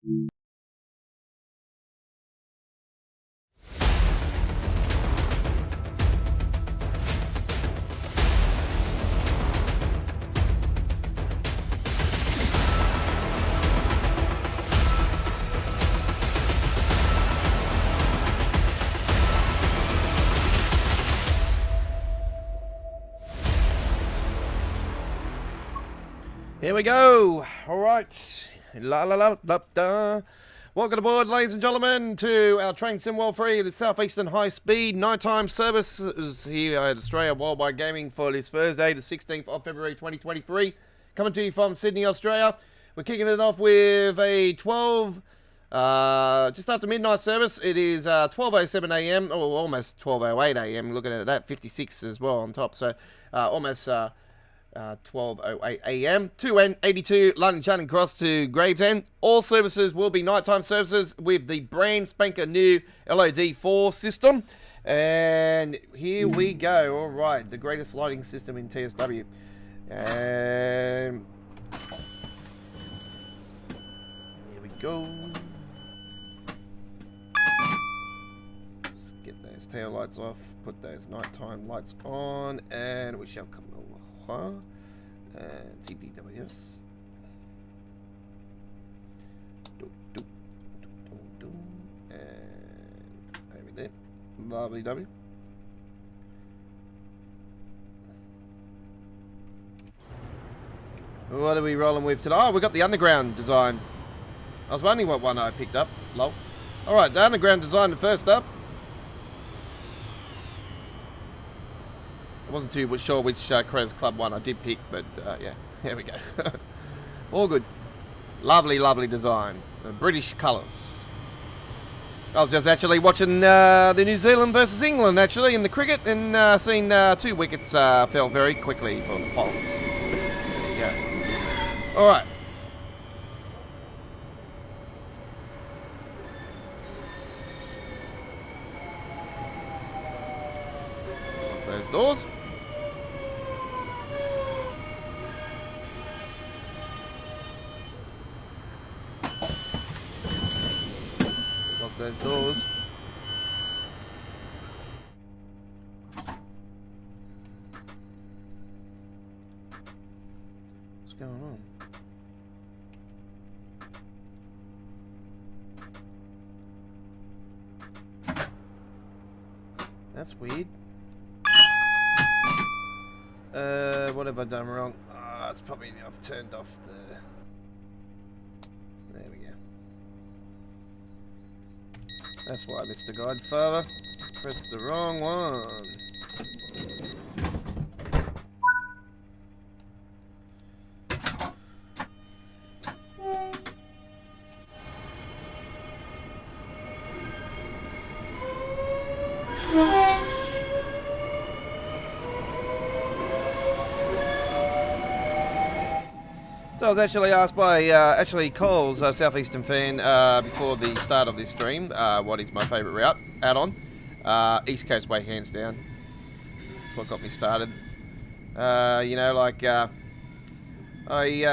Here we go. All right. La la la la da. Welcome aboard, ladies and gentlemen, to our Train Sim World 3 the Southeastern High Speed Nighttime Service here at Australia Worldwide Gaming for this Thursday, the 16th of February 2023. Coming to you from Sydney, Australia. We're kicking it off with a 12, just after midnight service. It is 12:07 a.m. or almost 12:08 a.m. Looking at that, 56 as well on top. So almost 12:08 a.m. 2N82 London Chatham Cross to Gravesend. All services will be nighttime services with the brand spanker new LOD4 system. And here we go. All right, the greatest lighting system in TSW. And here we go. Let's get those tail lights off. Put those nighttime lights on, and we shall come over. And TPWS. And over there. Lovely W. What are we rolling with today? Oh, we got the underground design. I was wondering what one I picked up. Lol. Alright, the underground design, the first up. I wasn't too sure which Credits Club one I did pick, but yeah, here we go. All good. Lovely, lovely design. British colours. I was just actually watching the New Zealand versus England, actually, in the cricket, and seen 2 wickets fell very quickly for the Poles. There you go. Alright. Let's lock those doors. Those doors. What's going on? That's weird. What have I done wrong? It's probably I've turned off the. There we go. That's why, Mr. Godfather. Pressed the wrong one. So I was actually asked by actually Cole's Southeastern fan before the start of this stream what is my favourite route add-on. East Coast Way, hands down. That's what got me started. You know, like I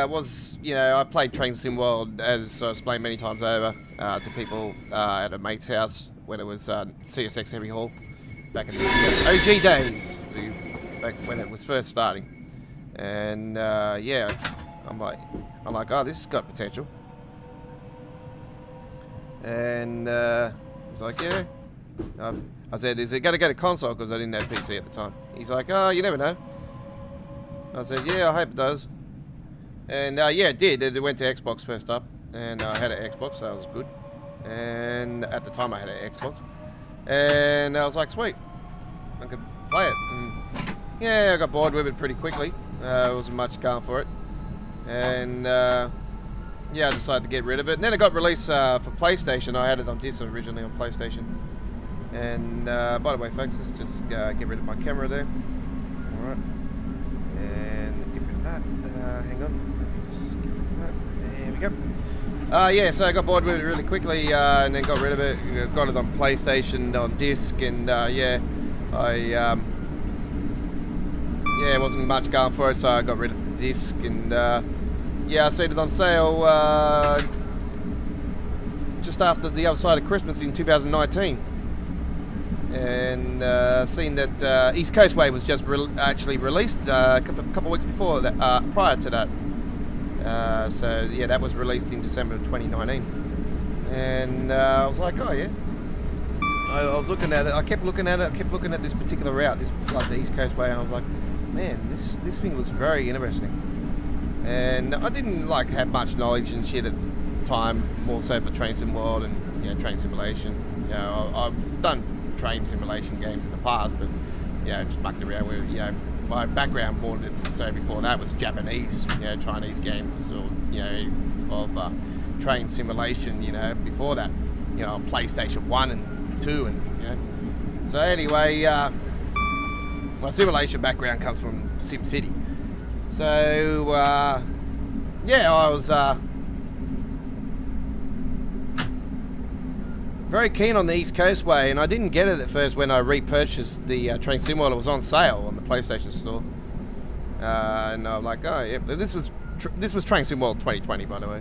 was, you know, I played Train Sim World, as I explained many times over to people at a mate's house when it was CSX Heavy Haul back in the OG days, back when it was first starting. And yeah. I'm like, oh, this has got potential. And he's like, yeah. I said, is it going to go to console? Because I didn't have PC at the time. He's like, oh, you never know. I said, yeah, I hope it does. And yeah, it did. It went to Xbox first up. And I had an Xbox, so that was good. And at the time I had an Xbox. And I was like, sweet. I could play it. And yeah, I got bored with it pretty quickly. Wasn't much going for it. And yeah, I decided to get rid of it. And then it got released for PlayStation. I had it on disc originally on PlayStation. And by the way, folks, let's just get rid of my camera there. Alright. And get rid of that. Hang on. Let me just get rid of that. There we go. Yeah, so I got bored with it really quickly and then got rid of it. Got it on PlayStation, on disc, and yeah, yeah, wasn't much going for it, so I got rid of the disc. And yeah, I seen it on sale just after the other side of Christmas in 2019. And seen that East Coast Way was just actually released a couple of weeks before that, prior to that. So yeah, that was released in December of 2019. And I was like, oh yeah. I was looking at it. I kept looking at it. I kept looking at this particular route, this like the East Coast Way, and I was like, man, this thing looks very interesting. And I didn't like have much knowledge and shit at the time, more so for Train Sim World and train simulation. You know, I've done train simulation games in the past, but just mucked around with my background more than so before that was Japanese, Chinese games, or of train simulation. Before that, on PlayStation 1 and 2, and so anyway, my simulation background comes from SimCity. So I was very keen on the East Coast Way, and I didn't get it at first when I repurchased the Train Sim World. It was on sale on the PlayStation Store, and I'm like, oh yeah, this was Train Sim World 2020, by the way.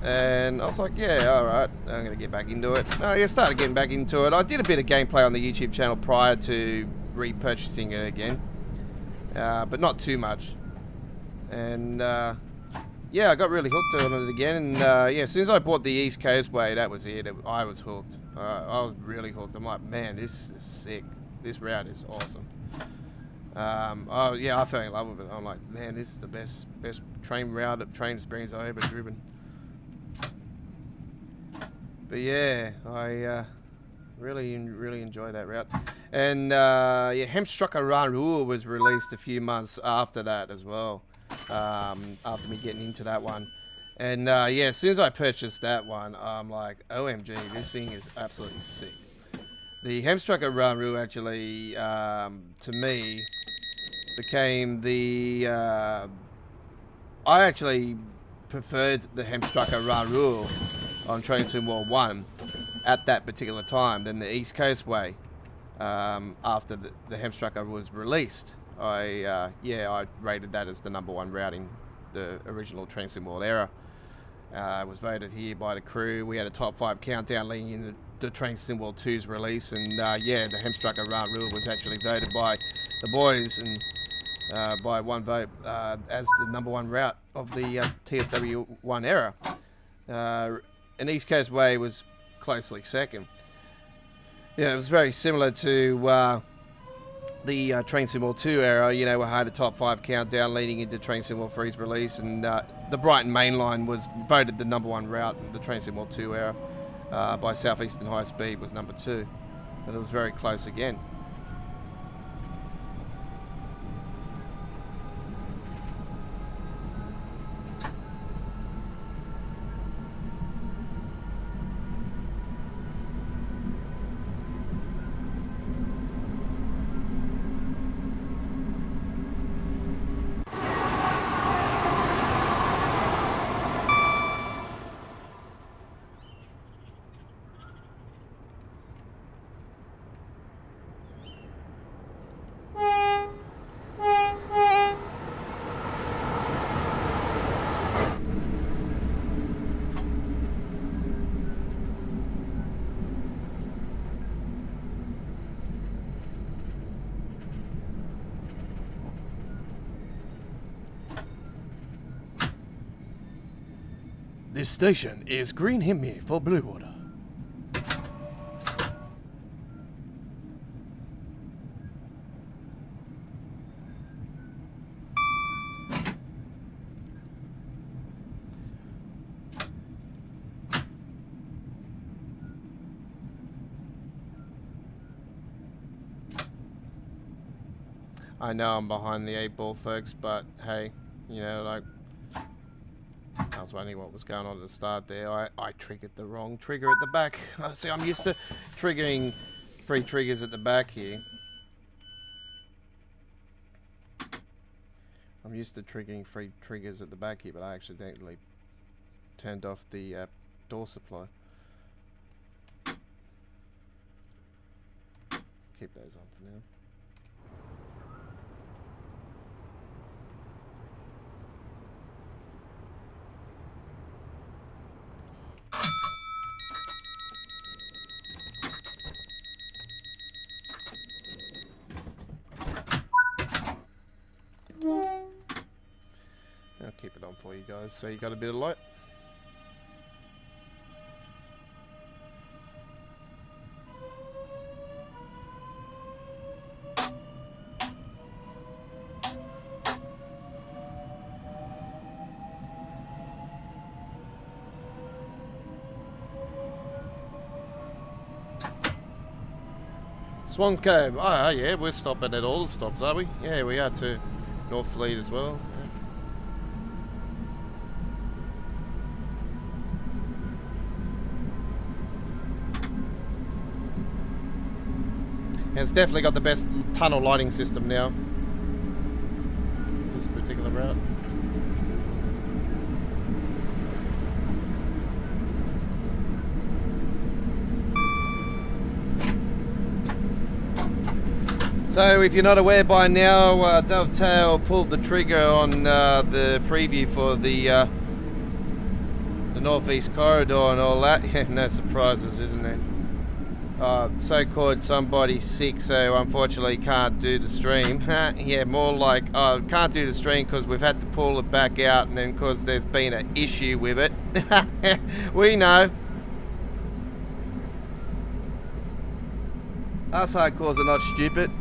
And I was like, yeah, alright, I'm going to get back into it. Started getting back into it. I did a bit of gameplay on the YouTube channel prior to repurchasing it again. But not too much. And, I got really hooked on it again. And, as soon as I bought the East Coast Way, that was it. I was hooked. I was really hooked. I'm like, man, this is sick. This route is awesome. I fell in love with it. I'm like, man, this is the best train experience I've ever driven. But yeah, I really enjoy that route. And Hemstrucker Ranrua was released a few months after that as well. After me getting into that one. And as soon as I purchased that one, I'm like, OMG, this thing is absolutely sick. The Hemstrucker Ranrua actually, to me, became the... I actually preferred the Hemstrucker Ranrua on Train Sim World 1 at that particular time than the East Coast Way. After the Hemstrucker was released, I rated that as the #1 route in the original Train Sim World era. It was voted here by the crew. We had a top 5 countdown leading in the Train Sim World 2's release, and the Hemstrucker Ranrua was actually voted by the boys and by one vote as the #1 route of the TSW1 era. And East Coast Way was closely second. It was very similar to the Train Sim World 2 era. We had a top 5 countdown leading into Train Sim World 3's release, and the Brighton Main Line was voted the #1 route in the Train Sim World 2 era by Southeastern High Speed was #2. And it was very close again. This station is Green Hemi for Blue Water. I know I'm behind the 8 ball, folks, but hey, I was wondering what was going on at the start there. I triggered the wrong trigger at the back. See, I'm used to triggering 3 triggers at the back here. I'm used to triggering 3 triggers at the back here, but I accidentally turned off the door supply. Keep those on for now. on for you guys, so you got a bit of light. Swan Cove. Oh, yeah, we're stopping at all the stops, are we? Yeah, we are too. North Fleet as well. Yeah, it's definitely got the best tunnel lighting system now. This particular route. So, if you're not aware by now, Dovetail pulled the trigger on the preview for the Northeast Corridor and all that. Yeah, no surprises, isn't there? So-called somebody sick, so unfortunately can't do the stream. Yeah, more like, can't do the stream because we've had to pull it back out, and then because there's been an issue with it. We know. Us hardcores are not stupid.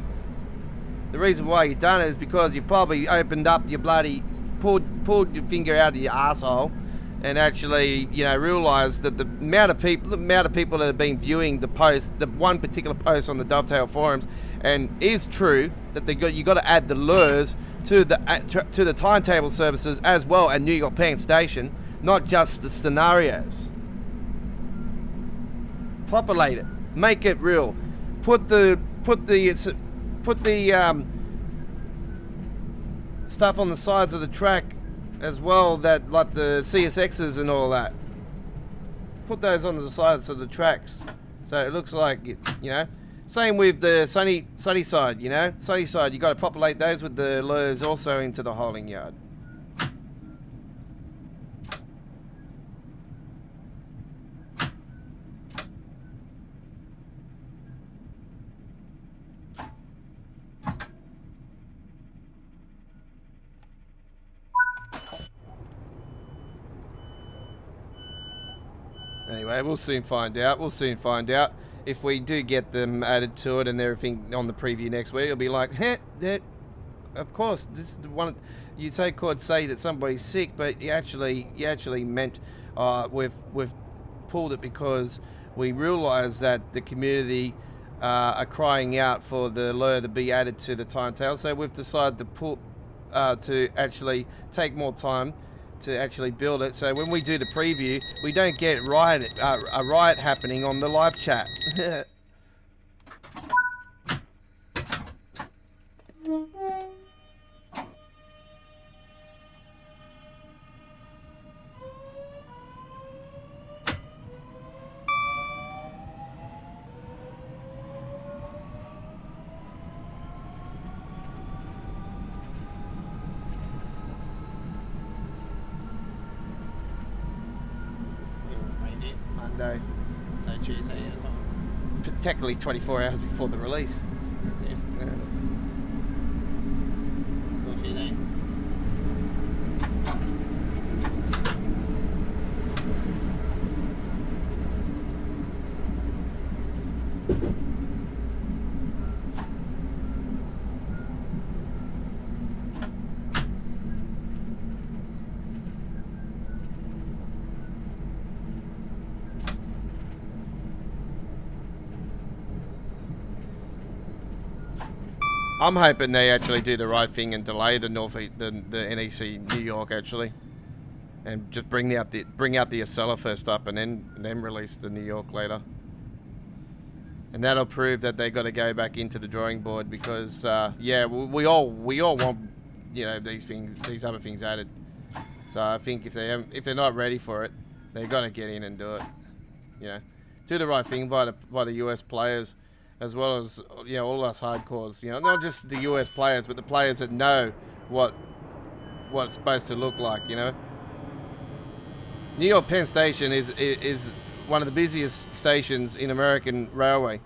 The reason why you've done it is because you've probably opened up your bloody, pulled your finger out of your asshole, and actually, you know, realised that the amount of people that have been viewing the post, the one particular post on the Dovetail forums, and is true that you got to add the lures to the timetable services as well at New York Penn Station, not just the scenarios. Populate it, make it real, put the stuff on the sides of the track as well, that like the CSXs and all that. Put those on the sides of the tracks so it looks like, you know. Same with the sunny side, you know. Sunny side, you got to populate those with the lures also into the holding yard. Anyway, we'll soon find out. We'll soon find out. If we do get them added to it and everything on the preview next week, it'll be like, of course, this is the one. You could say that somebody's sick, but you actually meant we've pulled it because we realised that the community are crying out for the lure to be added to the timetable. So we've decided to actually take more time to actually build it, so when we do the preview, we don't get a riot happening on the live chat. Monday. So Tuesday, yeah. Technically 24 hours before the release. That's it. Yeah. Bullshit, eh? I'm hoping they actually do the right thing and delay the NEC New York actually, and just bring out the Acela first up, and then release the New York later. And that'll prove that they got to go back into the drawing board because yeah, we all want, you know, these other things added. So I think if they're not ready for it, they've got to get in and do it. You know, do the right thing by the US players, as well as, you know, all us hardcores, you know, not just the US players, but the players that know what it's supposed to look like, you know. New York Penn Station is one of the busiest stations in American railway,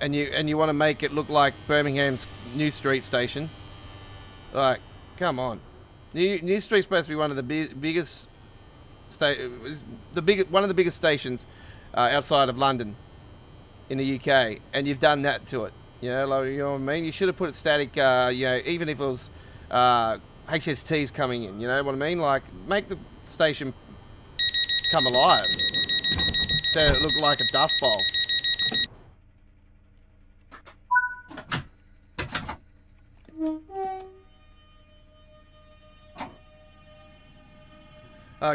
and you want to make it look like Birmingham's New Street Station. Like, come on. New Street's supposed to be one of the biggest one of the biggest stations outside of London in the UK, and you've done that to it. You know, like, you know what I mean? You should have put it static. You know, even if it was HSTs coming in. You know what I mean? Like, make the station come alive instead of it look like a dust bowl.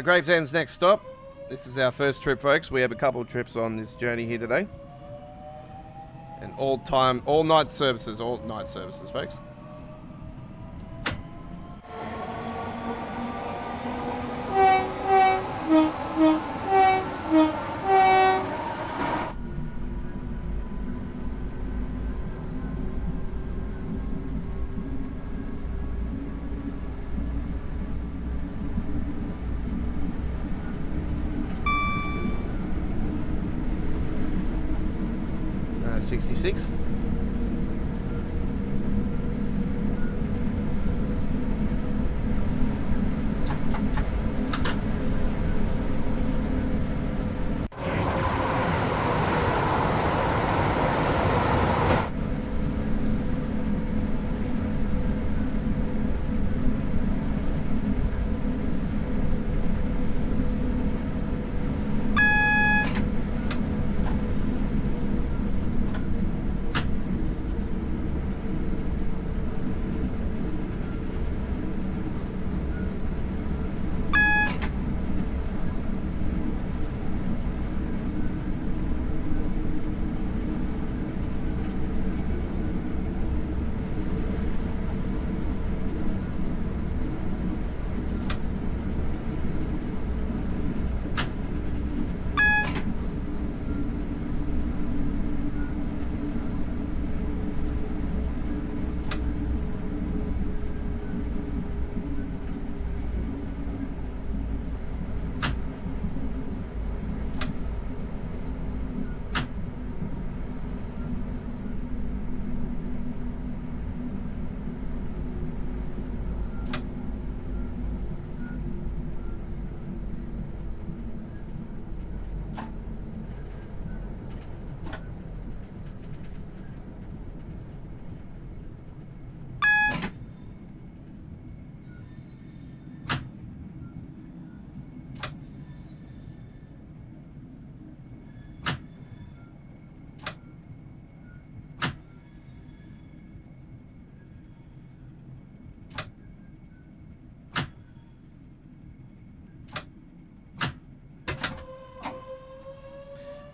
Gravesend's next stop. This is our first trip, folks. We have a couple of trips on this journey here today. And all night services, folks. Uh, 66.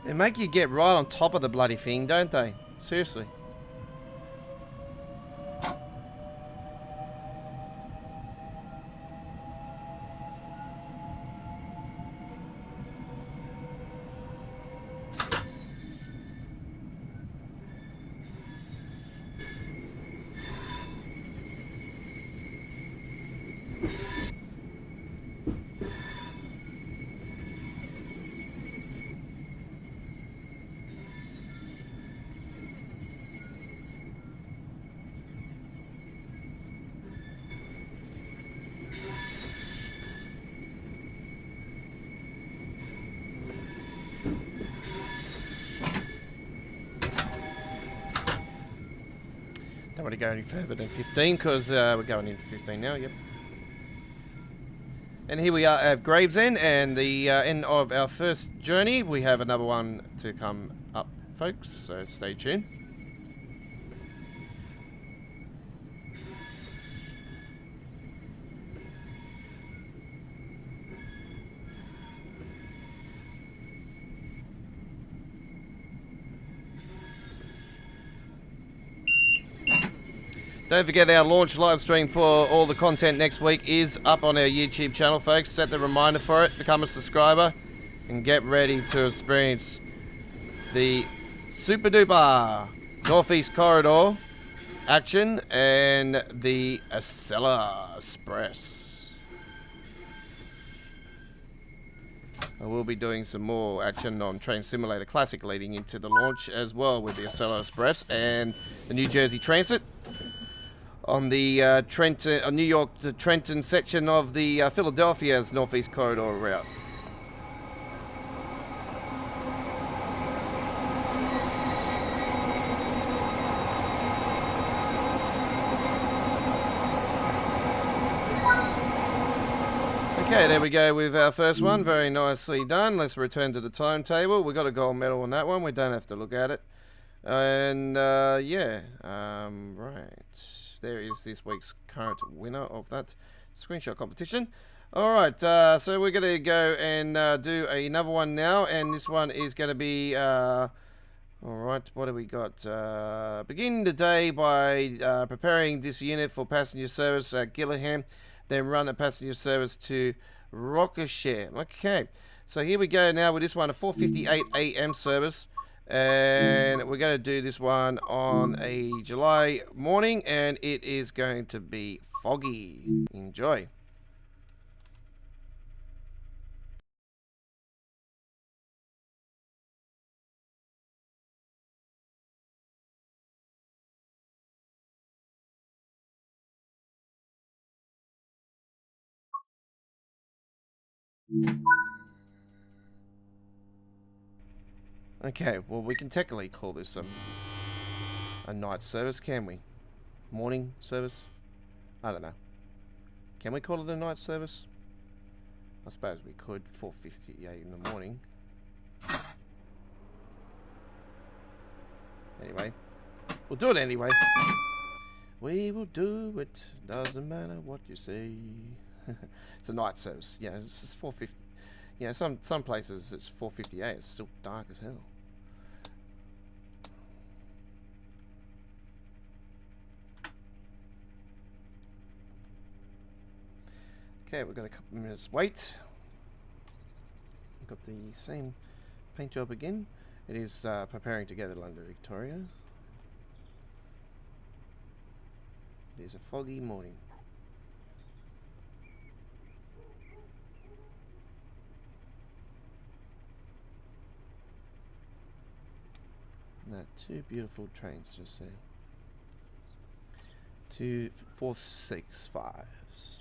They make you get right on top of the bloody thing, don't they? Seriously. Don't want to go any further than 15 because we're going into 15 now, yep. And here we are at Gravesend and the end of our first journey. We have another one to come up, folks, so stay tuned. Don't forget our launch live stream for all the content next week is up on our YouTube channel, folks. Set the reminder for it, become a subscriber, and get ready to experience the super duper Northeast Corridor action and the Acela Express. I will be doing some more action on Train Simulator Classic leading into the launch as well with the Acela Express and the New Jersey Transit. on the Trenton, New York to Trenton section of the Philadelphia's Northeast Corridor route. Okay, there we go with our first one. Very nicely done. Let's return to the timetable. We got a gold medal on that one. We don't have to look at it. And yeah, right. There is this week's current winner of that screenshot competition. All right, so we're going to go and do another one now, and this one is going to be. All right, what have we got? Begin the day by preparing this unit for passenger service at Gillingham. Then run a passenger service to Rockashire. Okay, so here we go now with this one, a 4:58 a.m. service. And we're going to do this one on a July morning, and it is going to be foggy. Enjoy. Okay, well, we can technically call this a night service, can we? Morning service? I don't know. Can we call it a night service? I suppose we could. 4:58 in the morning. Anyway, we'll do it anyway. We will do it. Doesn't matter what you say. It's a night service. Yeah, it's just 4:50. Yeah, some places it's 4:58. It's still dark as hell. Okay, we've got a couple of minutes wait. We've got the same paint job again. It is preparing to gather London, Victoria. It is a foggy morning. No, two beautiful trains just there. Two 465s.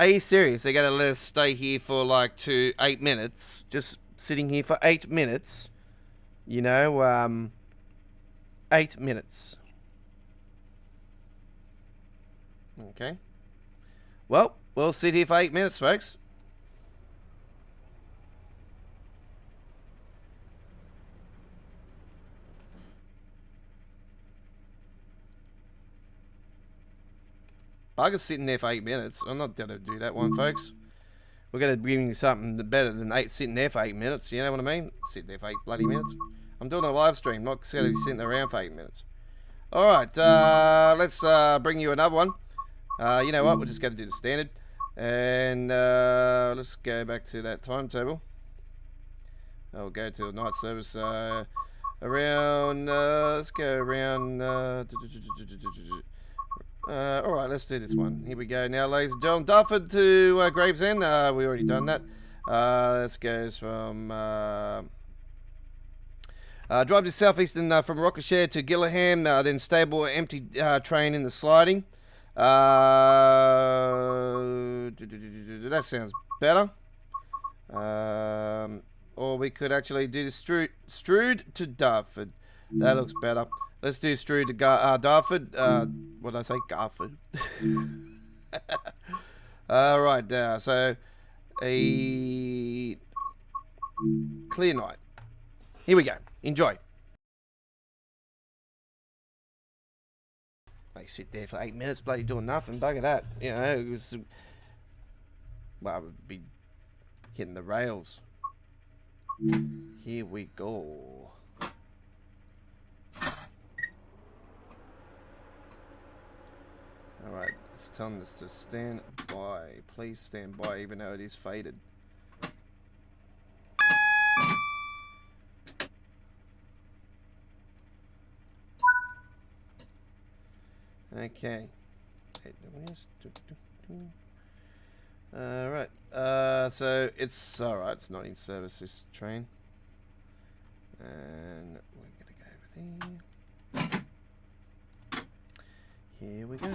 Are you serious? They're going to let us stay here for like 8 minutes? Just sitting here for 8 minutes? You know, 8 minutes. Okay. Well, we'll sit here for 8 minutes, folks. Bugger's sitting there for 8 minutes. I'm not going to do that one, folks. We're going to bring you something better than sitting there for 8 minutes. You know what I mean? Sitting there for 8 bloody minutes. I'm doing a live stream, not going to be sitting around for 8 minutes. Alright, let's bring you another one. You know what? We're just going to do the standard. And let's go back to that timetable. I'll go to a night service around, let's go around, alright, let's do this one. Here we go now, ladies and gentlemen. Dartford to Gravesend. We already done that. Let's go from drive to Southeastern from Rockershire to Gillingham, then stable empty train in the sliding. That sounds better. Or we could actually do the Strood to Dartford. That looks better. Let's do Strood to Dartford. What did I say? Garford. Alright, so a clear night. Here we go. Enjoy. They sit there for 8 minutes, bloody doing nothing. Bugger that. You know, it was. Well, I would be hitting the rails. Here we go. Alright, it's telling us to stand by. Please stand by, even though it is faded. Okay. Alright, so it's alright, it's not in service, this train. And we're gonna go over there. Here we go.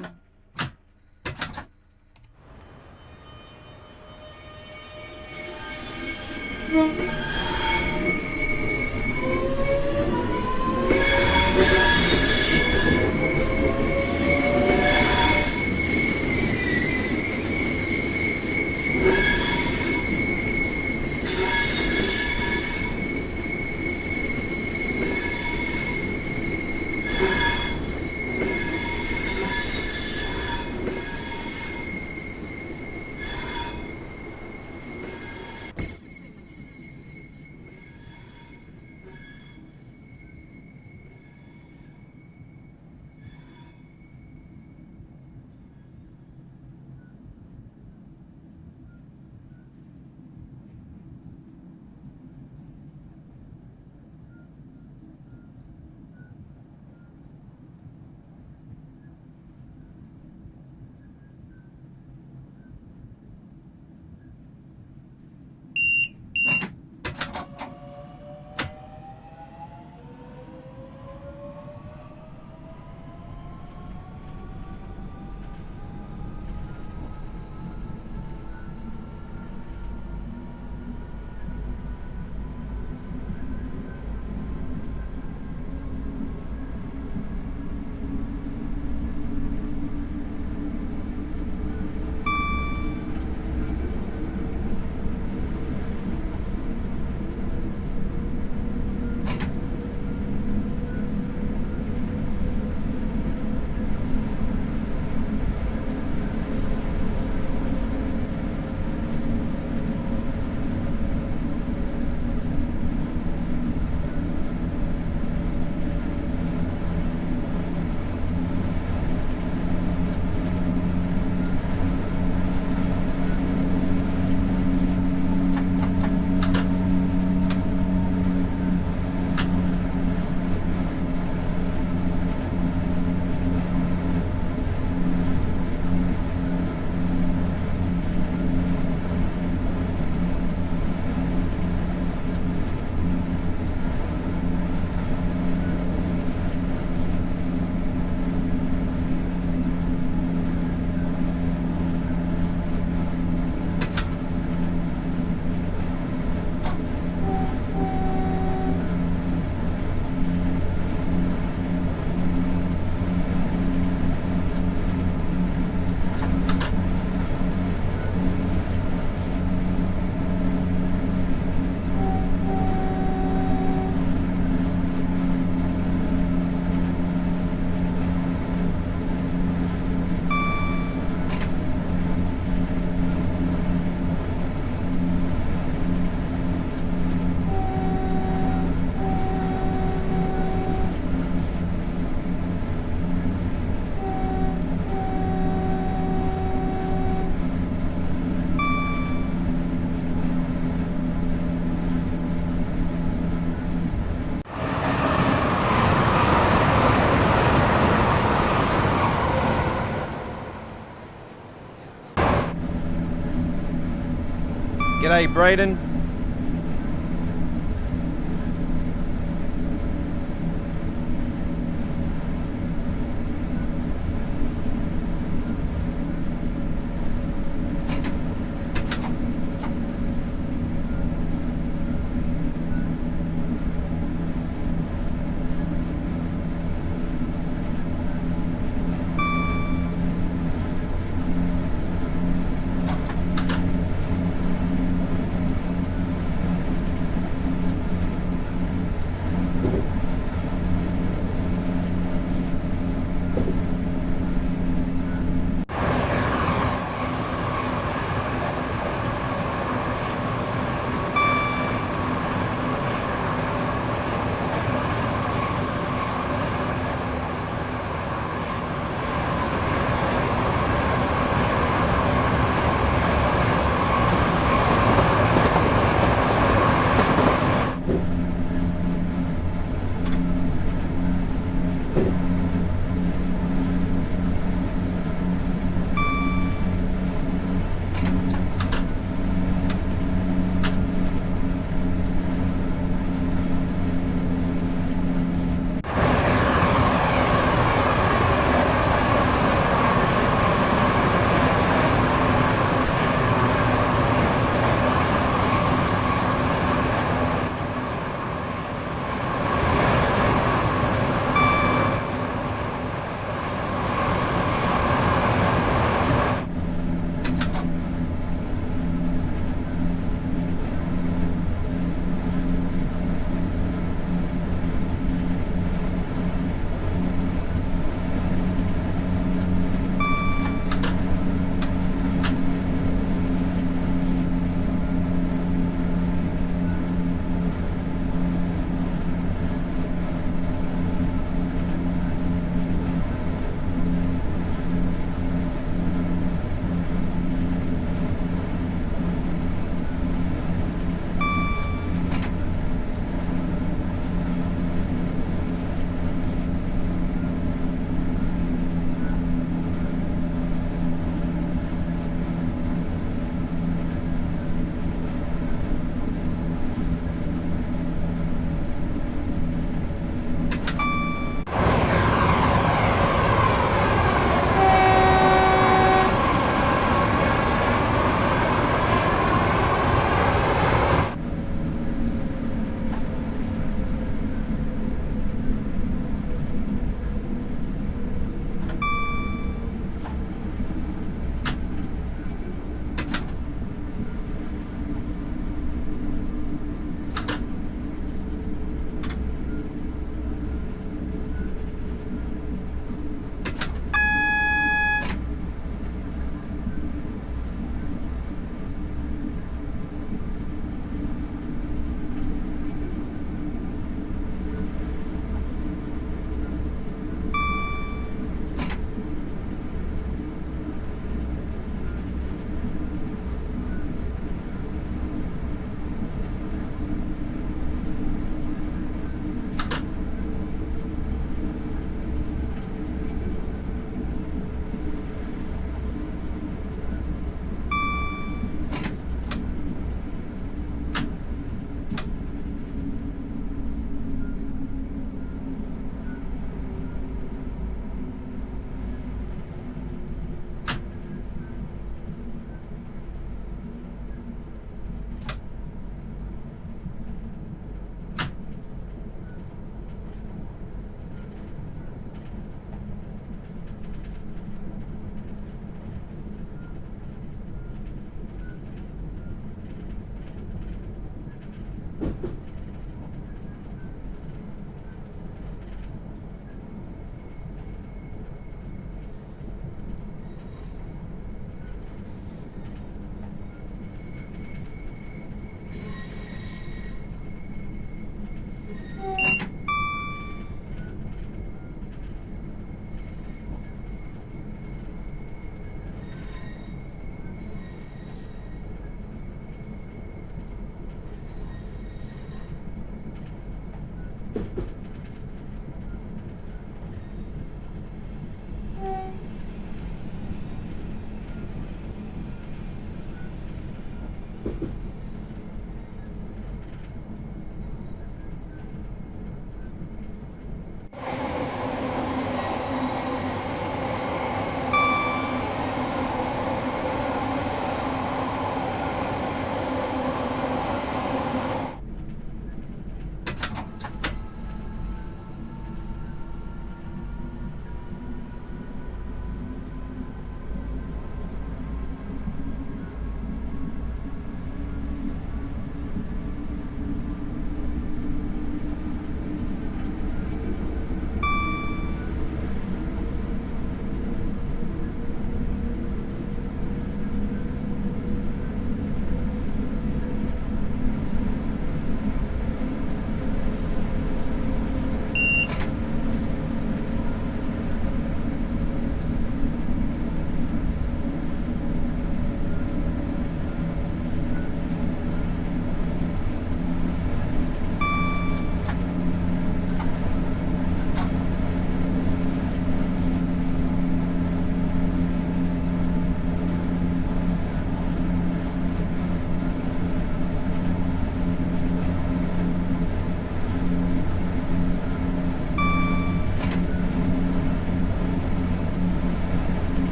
G'day, Braden.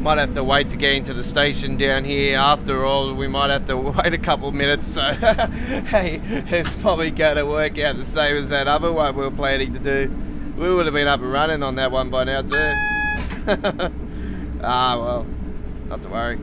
might have to wait to get into the station down here. After all, we might have to wait a couple of minutes. So, hey, it's probably going to work out the same as that other one we were planning to do. We would have been up and running on that one by now too. Ah, well, not to worry.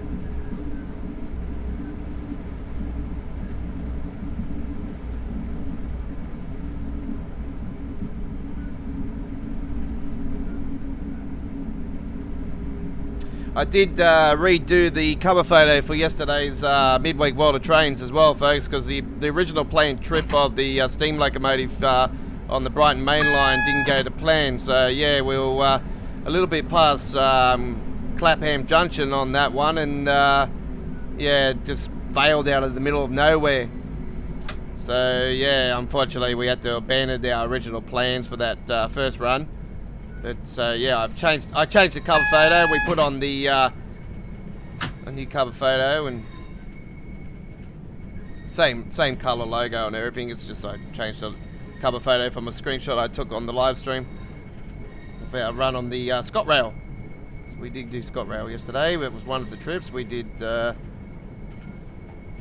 I did redo the cover photo for yesterday's midweek World of Trains as well, folks, because the original planned trip of the steam locomotive on the Brighton main line didn't go to plan. So yeah, we were a little bit past Clapham Junction on that one, and yeah, just failed out of the middle of nowhere. So yeah, unfortunately we had to abandon our original plans for that first run. But yeah, I changed the cover photo. We put on the a new cover photo, and same color logo and everything. It's just I changed the cover photo from a screenshot I took on the live stream of our run on the ScotRail. So we did do ScotRail yesterday. It was one of the trips. We did a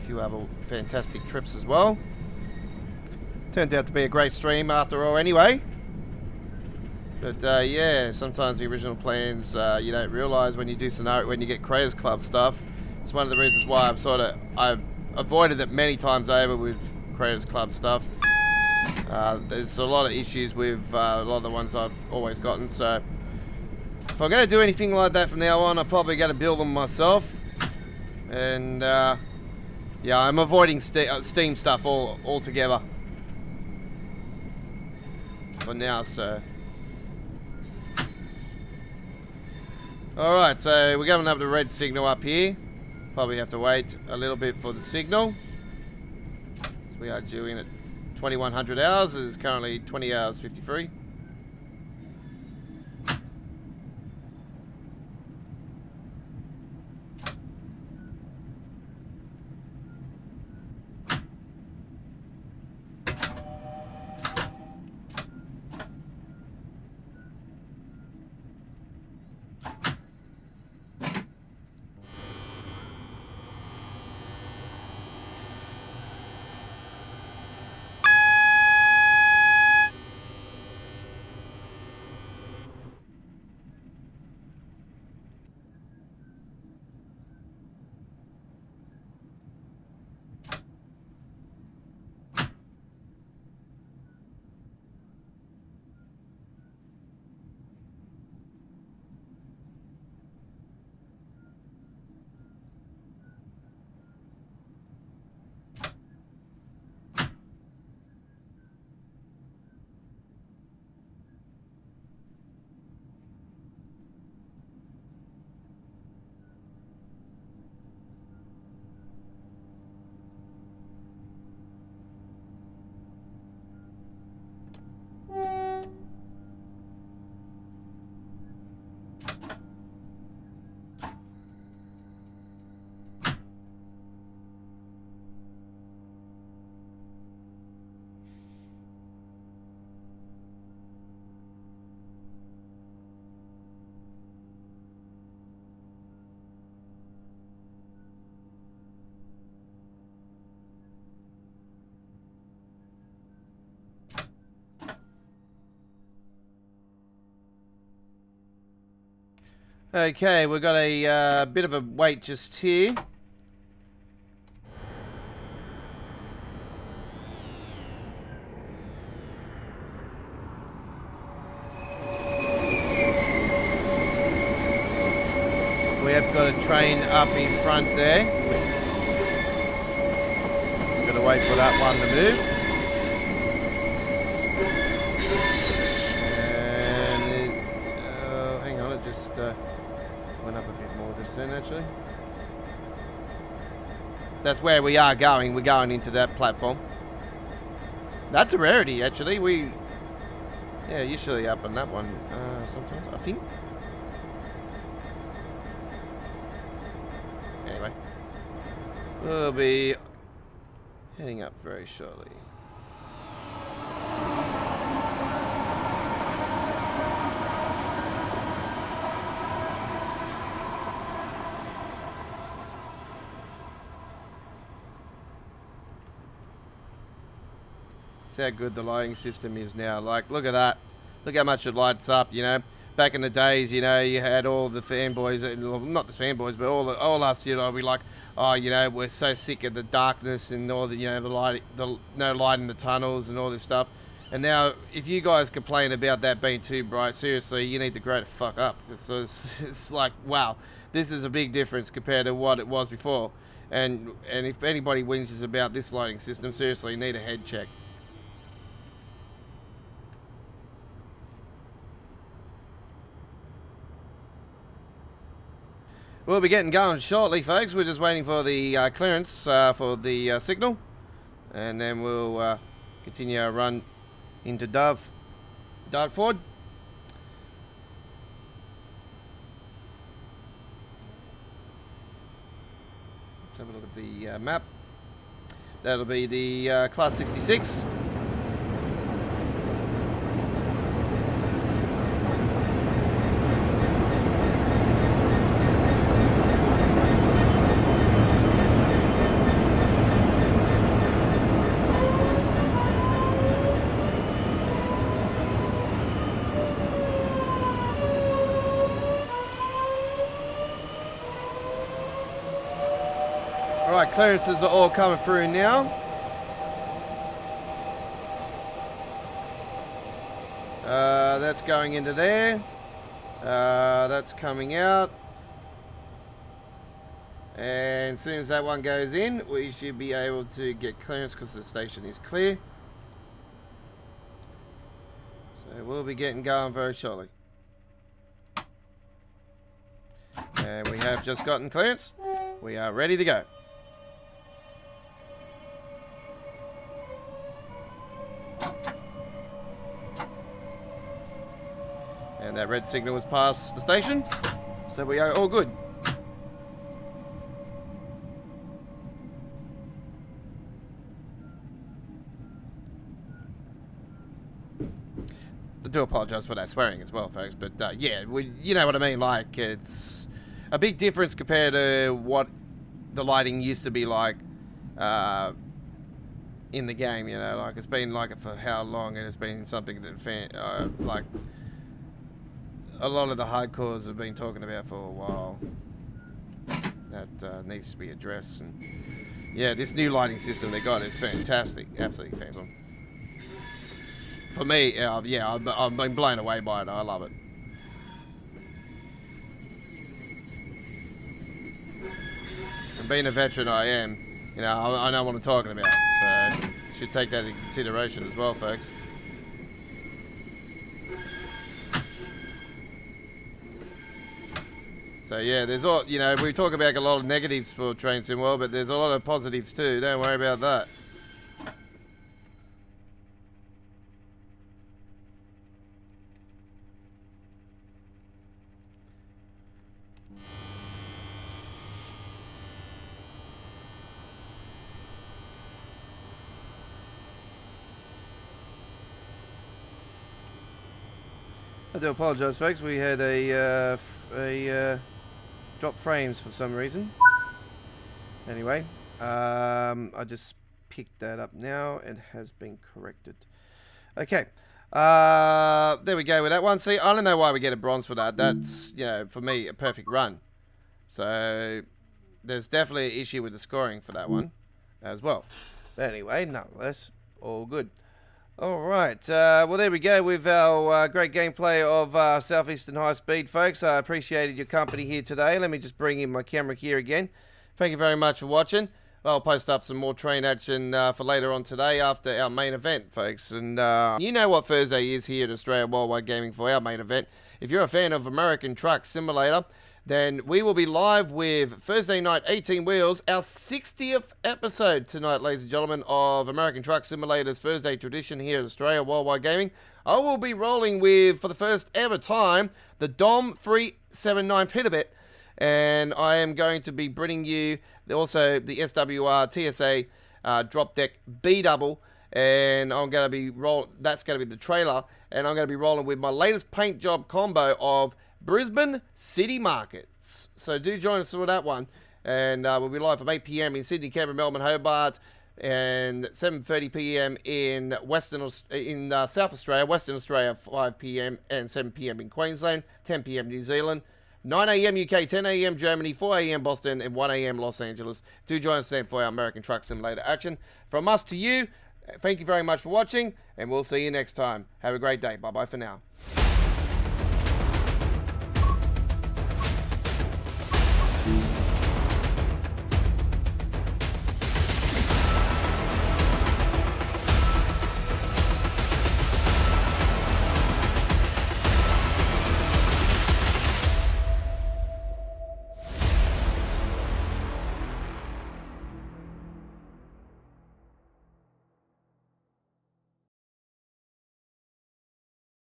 few other fantastic trips as well. Turned out to be a great stream after all anyway. But yeah, sometimes the original plans you don't realise when you do scenario, when you get Creators Club stuff. It's one of the reasons why I've avoided it many times over with Creators Club stuff. There's a lot of issues with a lot of the ones I've always gotten. So if I'm going to do anything like that from now on, I'm probably going to build them myself. And yeah, I'm avoiding Steam stuff altogether for now. So. Alright, so we're going up the red signal up here. Probably have to wait a little bit for the signal. So we are due in at 2100 hours. It is currently 20 hours 53. Okay, we've got a bit of a wait just here. We have got a train up in front there. We've got to wait for that one to move. And hang on, it just went up a bit more just then actually. That's where we are going. We're going into that platform. That's a rarity actually. Yeah, usually up on that one sometimes, I think. Anyway, we'll be heading up very shortly. That's how good the lighting system is now. Like, look at that. Look how much it lights up, you know. Back in the days, you know, you had all the fanboys, not the fanboys, but all us, you know, we like, oh, you know, we're so sick of the darkness and all the, you know, no light in the tunnels and all this stuff. And now, if you guys complain about that being too bright, seriously, you need to grow the fuck up. Because it's like, wow, this is a big difference compared to what it was before. And if anybody whinges about this lighting system, seriously, you need a head check. We'll be getting going shortly, folks. We're just waiting for the clearance for the signal. And then we'll continue our run into Dartford. Let's have a look at the map. That'll be the Class 66. Alright, clearances are all coming through now. That's going into there. That's coming out. And as soon as that one goes in, we should be able to get clearance because the station is clear. So we'll be getting going very shortly. And we have just gotten clearance. We are ready to go. And that red signal was past the station, so we are all good. I do apologise for that swearing as well, folks, but yeah, you know what I mean, like, it's a big difference compared to what the lighting used to be like in the game, you know, like, it's been like it for how long, and it's been something that, like, a lot of the hardcores have been talking about for a while. That needs to be addressed. And yeah, this new lighting system they got is fantastic. Absolutely fantastic. For me, yeah, I've been blown away by it. I love it. And being a veteran I am, you know, I know what I'm talking about. So should take that into consideration as well, folks. So yeah, there's all, you know, we talk about a lot of negatives for Train Sim World, but there's a lot of positives too. Don't worry about that. I do apologise, folks. We had a drop frames for some reason. Anyway, I just picked that up now and has been corrected. Okay, there we go with that one. See, I don't know why we get a bronze for that. That's, you know, for me, a perfect run. So there's definitely an issue with the scoring for that one as well. But anyway, nonetheless, all good. Alright, well there we go with our great gameplay of Southeastern High Speed, folks. I appreciated your company here today. Let me just bring in my camera here again. Thank you very much for watching. I'll post up some more train action for later on today after our main event, folks. And you know what Thursday is here at Australia Worldwide Gaming for our main event. If you're a fan of American Truck Simulator, then we will be live with Thursday Night 18 Wheels, our 60th episode tonight, ladies and gentlemen, of American Truck Simulator's Thursday tradition here at Australia Worldwide Gaming. I will be rolling with, for the first ever time, the DOM 379 Petabit, and I am going to be bringing you also the SWR TSA drop deck B-double, and I'm going to be that's going to be the trailer, and I'm going to be rolling with my latest paint job combo of Brisbane City Markets. So do join us for that one. And we'll be live from 8 PM in Sydney, Canberra, Melbourne, Hobart, and 7:30 p.m. in South Australia, Western Australia 5 p.m. and 7 p.m. in Queensland, 10 p.m. New Zealand, 9 a.m. UK, 10 a.m. Germany, 4 a.m. Boston, and 1 a.m. Los Angeles. Do join us then for our American Truck Simulator action. From us to you, thank you very much for watching, and we'll see you next time. Have a great day. Bye-bye for now.